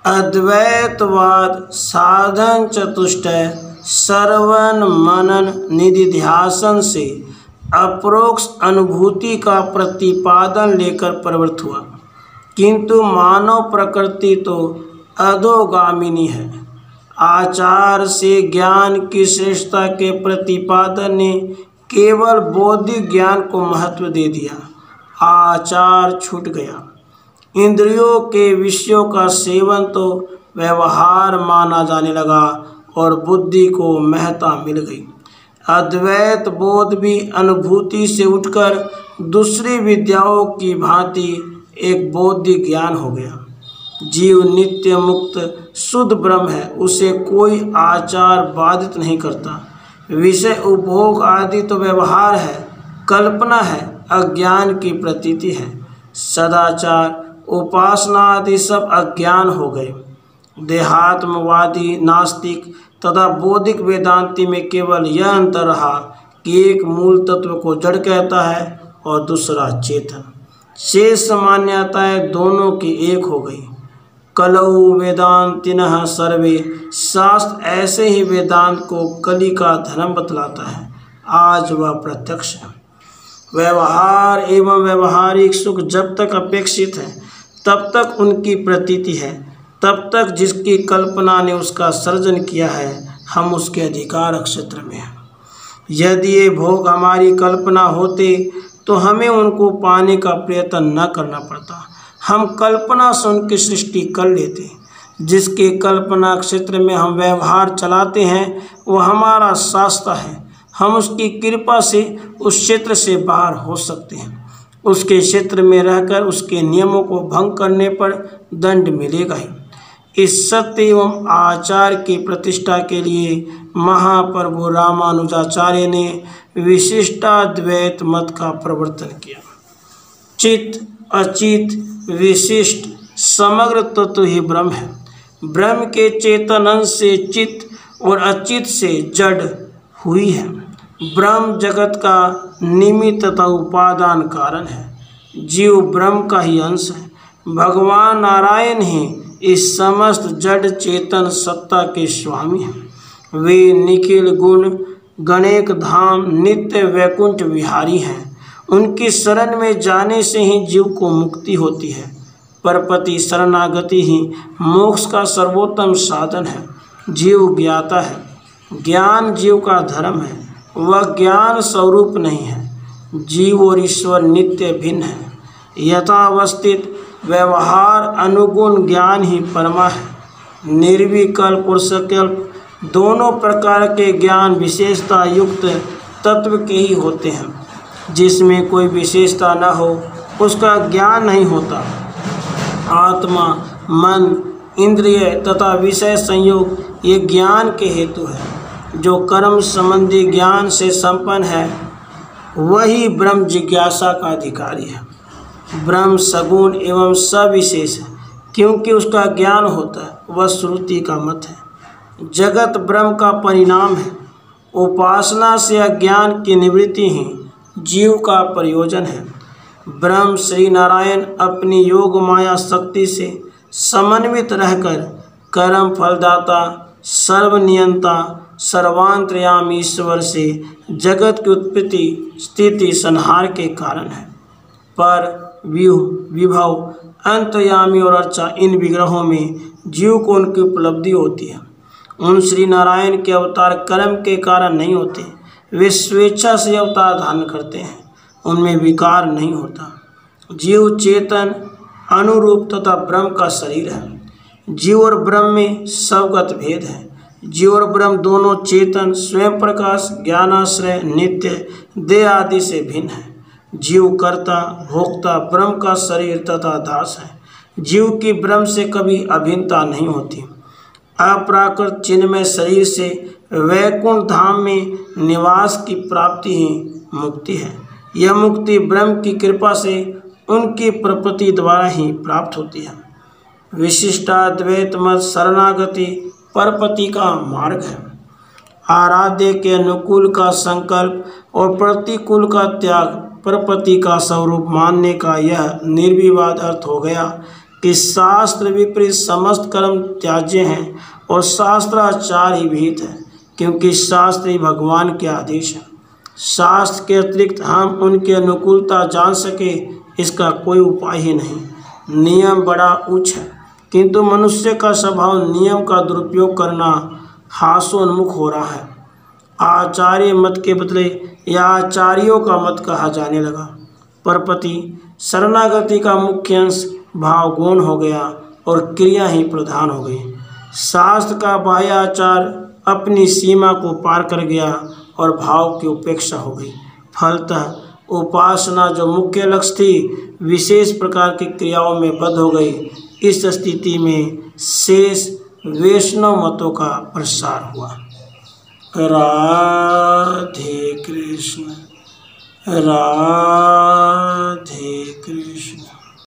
अद्वैतवाद साधन चतुष्टय श्रवण मनन निधिध्यासन से अपरोक्ष अनुभूति का प्रतिपादन लेकर प्रवृत्त हुआ, किंतु मानव प्रकृति तो अधोगामिनी है। आचार से ज्ञान की श्रेष्ठता के प्रतिपादन ने केवल बौद्धिक ज्ञान को महत्व दे दिया। आचार छूट गया। इंद्रियों के विषयों का सेवन तो व्यवहार माना जाने लगा और बुद्धि को महत्ता मिल गई। अद्वैत बोध भी अनुभूति से उठकर दूसरी विद्याओं की भांति एक बौद्धिक ज्ञान हो गया। जीव नित्य मुक्त शुद्ध ब्रह्म है, उसे कोई आचार बाधित नहीं करता। विषय उपभोग आदि तो व्यवहार है, कल्पना है, अज्ञान की प्रतीति है। सदाचार उपासना आदि सब अज्ञान हो गए। देहात्मवादी नास्तिक तथा बौद्धिक वेदांती में केवल यह अंतर रहा कि एक मूल तत्व को जड़ कहता है और दूसरा चेतन। शेष मान्यताएं दोनों की एक हो गई। कलौ वेदांतिनः सर्वे, शास्त्र ऐसे ही वेदांत को कली का धर्म बतलाता है। आज वह प्रत्यक्ष है। व्यवहार एवं व्यवहारिक सुख जब तक अपेक्षित है तब तक उनकी प्रतीति है, तब तक जिसकी कल्पना ने उसका सर्जन किया है हम उसके अधिकार क्षेत्र में हैं। यदि ये भोग हमारी कल्पना होते तो हमें उनको पाने का प्रयत्न न करना पड़ता। हम कल्पना से उनकी सृष्टि कर लेते। जिसके कल्पना क्षेत्र में हम व्यवहार चलाते हैं वो हमारा शास्त्र है। हम उसकी कृपा से उस क्षेत्र से बाहर हो सकते हैं। उसके क्षेत्र में रहकर उसके नियमों को भंग करने पर दंड मिलेगा ही। इस सत्य एवं आचार की प्रतिष्ठा के लिए महाप्रभु रामानुजाचार्य ने विशिष्टाद्वैत मत का प्रवर्तन किया। चित्त अचित विशिष्ट समग्र तत्व ही ब्रह्म है। ब्रह्म के चेतन अंश से चित्त और अचित से जड़ हुई है। ब्रह्म जगत का निमित्त तथा उपादान कारण है। जीव ब्रह्म का ही अंश है। भगवान नारायण ही इस समस्त जड़ चेतन सत्ता के स्वामी हैं। वे निखिल गुण गणेक धाम नित्य वैकुंठ विहारी हैं। उनकी शरण में जाने से ही जीव को मुक्ति होती है। परपति शरणागति ही मोक्ष का सर्वोत्तम साधन है। जीव ज्ञाता है। ज्ञान जीव का धर्म है। वह ज्ञान स्वरूप नहीं है। जीव और ईश्वर नित्य भिन्न है। यथावस्थित व्यवहार अनुगुण ज्ञान ही परमा है। निर्विकल्प और सकल्प दोनों प्रकार के ज्ञान विशेषता युक्त तत्व के ही होते हैं। जिसमें कोई विशेषता न हो उसका ज्ञान नहीं होता। आत्मा मन इंद्रिय तथा विषय संयोग ये ज्ञान के हेतु है। जो कर्म संबंधी ज्ञान से संपन्न है वही ब्रह्म जिज्ञासा का अधिकारी है। ब्रह्म सगुण एवं सविशेष है क्योंकि उसका ज्ञान होता है। वह श्रुति का मत है। जगत ब्रह्म का परिणाम है। उपासना से अज्ञान की निवृत्ति ही जीव का प्रयोजन है। ब्रह्म श्री नारायण अपनी योग माया शक्ति से समन्वित रहकर कर्म फलदाता सर्वनियंता सर्वांतर्यामी ईश्वर से जगत की उत्पत्ति स्थिति संहार के कारण है। पर व्यूह विभव अंतर्यामी और अर्चा इन विग्रहों में जीव को उनकी उपलब्धि होती है। उन श्री नारायण के अवतार कर्म के कारण नहीं होते। वे स्वेच्छा से अवतार धारण करते हैं। उनमें विकार नहीं होता। जीव चेतन अनुरूप तथा ब्रह्म का शरीर है। जीव और ब्रह्म में स्वगत भेद है। जीव और ब्रह्म दोनों चेतन स्वयं प्रकाश ज्ञानाश्रय नित्य देह आदि से भिन्न है। जीव कर्ता भोक्ता ब्रह्म का शरीर तथा दास है। जीव की ब्रह्म से कभी अभिन्नता नहीं होती। अप्राकृत चिन्मय शरीर से वैकुंठ धाम में निवास की प्राप्ति ही मुक्ति है। यह मुक्ति ब्रह्म की कृपा से उनकी प्रपत्ति द्वारा ही प्राप्त होती है। विशिष्टाद्वैत मत शरणागति परपति का मार्ग है। आराध्य के अनुकूल का संकल्प और प्रतिकूल का त्याग परपति का स्वरूप मानने का यह निर्विवाद अर्थ हो गया। कि शास्त्र विपरीत समस्त कर्म त्याज्य हैं और शास्त्राचार ही विहित है, क्योंकि शास्त्र ही भगवान के आदेश है। शास्त्र के अतिरिक्त हम उनकी अनुकूलता जान सके, इसका कोई उपाय ही नहीं। नियम बड़ा उच्च है, किंतु मनुष्य का स्वभाव नियम का दुरुपयोग करना हास्योन्मुख हो रहा है। आचार्य मत के बदले यह आचार्यों का मत कहा जाने लगा। परपति शरणागति का मुख्य अंश भाव गौण हो गया और क्रिया ही प्रधान हो गई। शास्त्र का बाह्य आचार अपनी सीमा को पार कर गया और भाव की उपेक्षा हो गई। फलतः उपासना जो मुख्य लक्ष्य थी, विशेष प्रकार की क्रियाओं में बद्ध हो गई। इस स्थिति में शेष वैष्णव मतों का प्रसार हुआ। राधे कृष्ण, राधे